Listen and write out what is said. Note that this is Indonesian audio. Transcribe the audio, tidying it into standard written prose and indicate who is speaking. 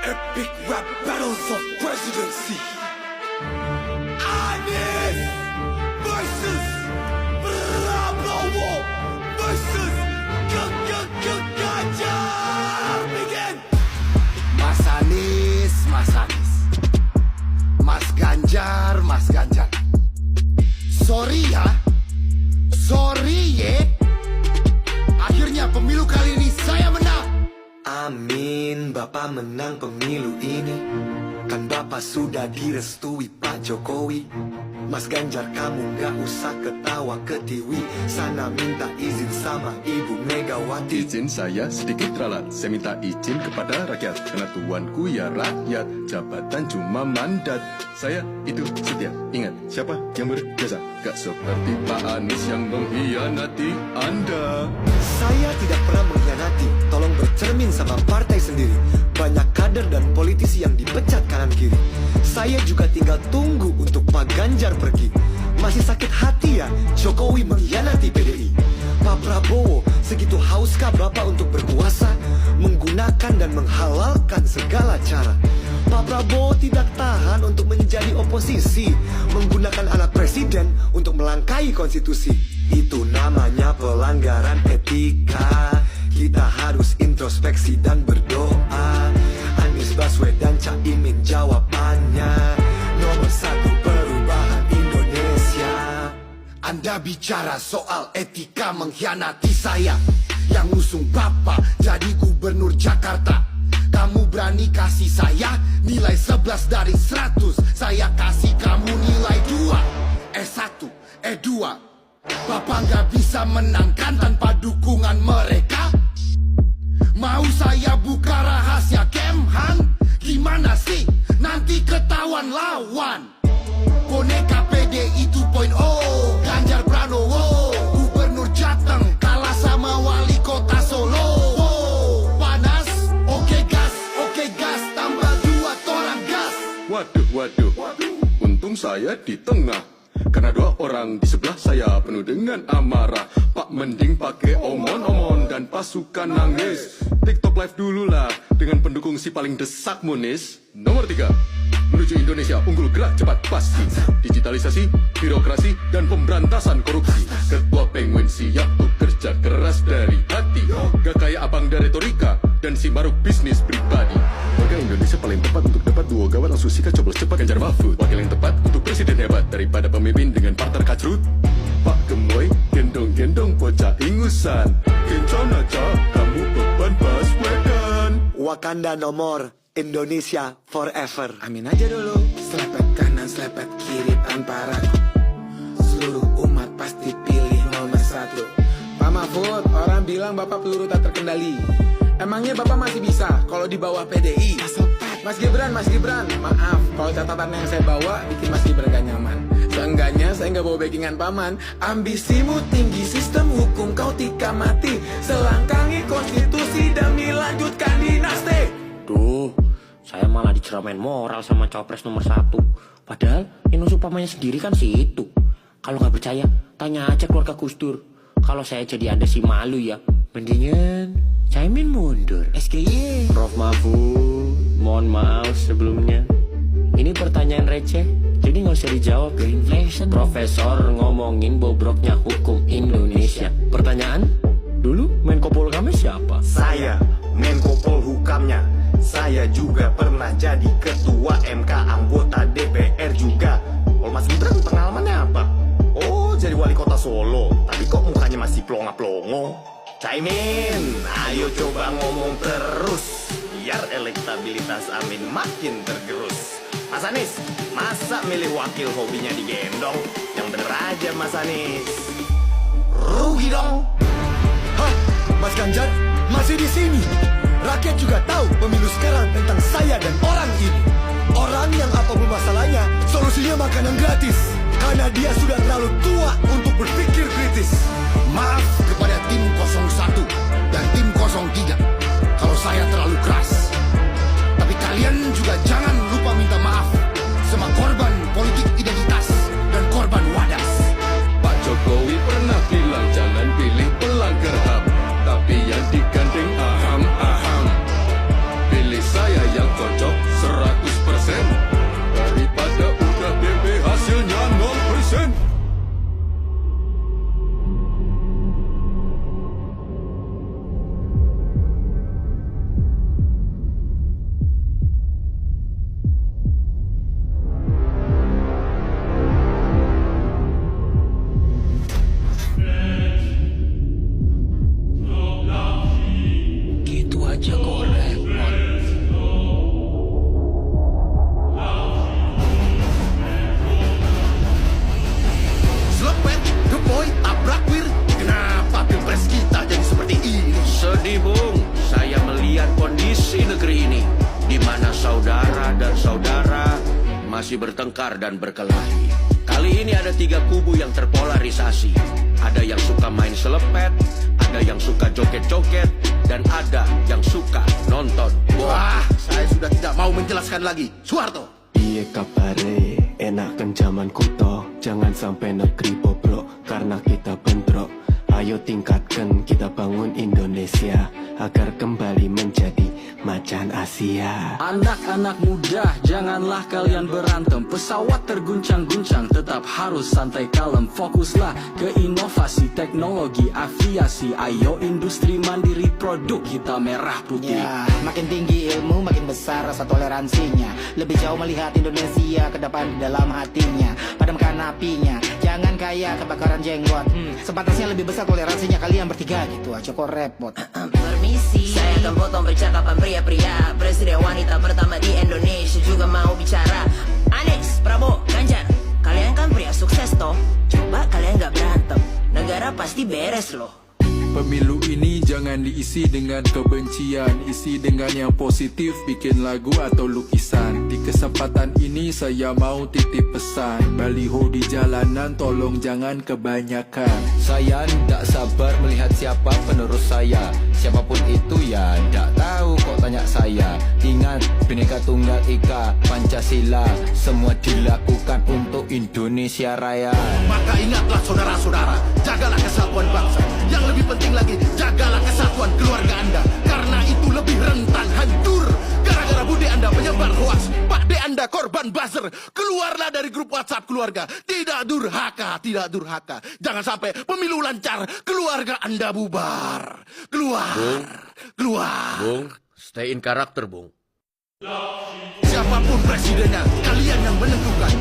Speaker 1: Epic rap battles of presidency. Anies versus Prabowo versus Ganjar. Begin.
Speaker 2: Mas Anies, Mas Anies. Mas Ganjar, Mas Ganjar. Sorry ya, sorry ye. Akhirnya pemilu kali ini saya menang.
Speaker 1: Amin, Bapak menang pemilu ini. Kan Bapak sudah direstui Pak Jokowi. Mas Ganjar, kamu gak usah ketawa ketiwi. Sana minta izin sama Ibu Megawati.
Speaker 3: Izin saya sedikit ralat. Saya minta izin kepada rakyat. Karena tuanku ya rakyat. Jabatan cuma mandat. Saya itu setia. Ingat, siapa yang berjasa? Gak seperti Pak Anies yang mengkhianati Anda.
Speaker 1: Saya tidak pernah mengkhianati. Tolong bercermin sama partai sendiri. Banyak kader dan politisi yang dipecat kanan kiri. Saya juga tinggal tunggu untuk Pak Ganjar pergi. Masih sakit hati ya Jokowi mengkhianati PDI. Pak Prabowo, segitu hauskah Bapak untuk berkuasa, menggunakan dan menghalalkan segala cara? Pak Prabowo tidak tahan untuk menjadi oposisi, menggunakan anak presiden untuk melangkahi konstitusi. Itu namanya pelanggaran etika. Kita harus introspeksi dan berdoa. Anies Baswedan, Caimin jawabannya. Nomor 1 perubahan Indonesia.
Speaker 2: Anda bicara soal etika mengkhianati saya. Yang ngusung Bapak jadi gubernur Jakarta. Kamu berani kasih saya nilai 11 dari 100. Saya kasih kamu nilai 2. S1, E2. Bapak gak bisa menangkan tanpa dukungan mereka. Mau saya buka rahasia Kemhan? Gimana sih? Nanti ketahuan lawan. Boneka PDI 2.0, Ganjar Pranowo, Gubernur Jateng kalah sama Wali Kota Solo. Panas, oke gas, tambah 2 torang gas.
Speaker 3: Waduh. Untung saya di tengah. Karena 2 orang di sebelah saya penuh dengan amarah. Pak mending pakai omon-omon dan pasukan nangis. TikTok live dulu lah dengan pendukung si paling desak Munis. Nomor 3, menuju Indonesia unggul, gerak cepat pasti. Digitalisasi, birokrasi, dan pemberantasan korupsi. Ketua Penguin siap bekerja keras dari hati. Gak kayak abang dari retorika dan si maruk bisnis pribadi. Warga Indonesia paling tepat untuk dapat duo gawat langsung sikat coblos cepat Ganjar Mahfud. Wakil yang tepat untuk presiden hebat daripada pemimpin dengan partner kacrut. Pak Gemoy, gendong-gendong bocah ingusan. Kencon aja, kamu beban Baswedan.
Speaker 1: Wakanda nomor, Indonesia forever.
Speaker 4: Amin aja dulu. Selepet kanan, selepet kiri tanpa ragu. Seluruh umat pasti pilih nomor 1. Pak Mahfud, orang bilang Bapak peluru tak terkendali. Emangnya Bapak masih bisa kalau di bawah PDI? Mas Gibran, maaf kalau catatan yang saya bawa bikin Mas Gibran gak nyaman. Seenggaknya saya gak bawa backingan paman. Ambisimu tinggi, sistem hukum kau tika mati. Selangkangi konstitusi demi lanjutkan dinasti.
Speaker 5: Duh, saya malah diceramain moral sama cawapres nomor 1. Padahal yang nusuk pamannya sendiri kan si itu. Kalau nggak percaya, tanya aja keluarga Gus Dur. Kalau saya jadi Anda sih malu ya. Mendingan Caimin mundur. SKY. Prof Mahfud, mohon maaf sebelumnya. Ini pertanyaan receh, jadi nggak usah dijawab ya. Profesor ngomongin bobroknya hukum Indonesia. Pertanyaan? Dulu Menko Polhukamnya siapa?
Speaker 1: Saya Menko Polhukamnya. Saya juga pernah jadi ketua MK, anggota DPR juga. Kalau Mas Gibran pengalamannya apa? Oh, jadi wali kota Solo. Tapi kok mukanya masih plonga-plongo? Caimin, ayo coba ngomong terus biar elektabilitas Amin makin tergerus. Mas Anies, masa milih wakil hobinya digendong? Yang bener aja Mas Anies.
Speaker 2: Rugi dong.
Speaker 1: Hah? Mas Ganjar masih di sini. Rakyat juga tahu pemilu sekarang tentang saya dan orang ini. Orang yang apapun masalahnya, solusinya makanan gratis. Karena dia sudah terlalu tua untuk berpikir kritis.
Speaker 2: Maaf kepada tim 01 dan tim 03 kalau saya terlalu keras. Tapi kalian juga jangan lupa minta maaf sama korban politik identitas dan korban wadas.
Speaker 3: Pak Jokowi pernah bilang jangan pilih pelanggar HAM, tapi yang digandeng aham. Pilih saya yang cocok
Speaker 6: saudara dan saudara masih bertengkar dan berkelahi. Kali ini ada 3 kubu yang terpolarisasi. Ada yang suka main selepet, ada yang suka joget-joget, dan ada yang suka nonton bola.
Speaker 2: Wah, saya sudah tidak mau menjelaskan lagi. Soeharto.
Speaker 7: Iya kabare, enakan zaman kuto. Jangan sampai negeri bobrok, karena kita bentrok. Ayo tingkatkan, kita bangun Indonesia agar kembali menjadi macan Asia.
Speaker 8: Anak-anak muda, janganlah kalian berantem. Pesawat terguncang-guncang, tetap harus santai kalem. Fokuslah ke inovasi teknologi aviasi. Ayo industri mandiri, produk kita merah putih.
Speaker 9: Ya, makin tinggi ilmu, makin besar rasa toleransinya. Lebih jauh melihat Indonesia ke depan di dalam hatinya. Padamkan apinya, jangan kayak kebakaran jenggot. Sebatasnya lebih besar toleransinya, kalian bertiga gitu aja kok repot.
Speaker 10: Permisi, saya akan potong percakapan pria-pria. Presiden wanita pertama di Indonesia juga mau bicara. Anies, Prabowo, Ganjar, kalian kan pria sukses toh. Coba kalian gak berantem, negara pasti beres loh.
Speaker 11: Pemilu ini jangan diisi dengan kebencian, isi dengan yang positif, bikin lagu atau lukisan. Di kesempatan ini saya mau titip pesan, baliho di jalanan tolong jangan kebanyakan.
Speaker 12: Saya tidak sabar melihat siapa penerus saya. Siapapun itu ya tidak tahu kok tanya saya. Ingat Bhinneka Tunggal Ika Pancasila, semua dilakukan untuk Indonesia Raya.
Speaker 2: Maka ingatlah saudara-saudara, jagalah kesatuan bangsa. Yang lebih penting lagi, jagalah kesatuan keluarga Anda. Karena itu lebih rentan hancur gara-gara bude Anda penyebar hoaks. Pak D Anda korban buzzer. Keluarlah dari grup WhatsApp keluarga. Tidak durhaka, tidak durhaka. Jangan sampai pemilu lancar, keluarga Anda bubar. Keluar,
Speaker 6: Bung.
Speaker 2: keluar.
Speaker 6: Bung, stay in karakter, Bung.
Speaker 2: Siapapun presidennya, kalian yang menentukan.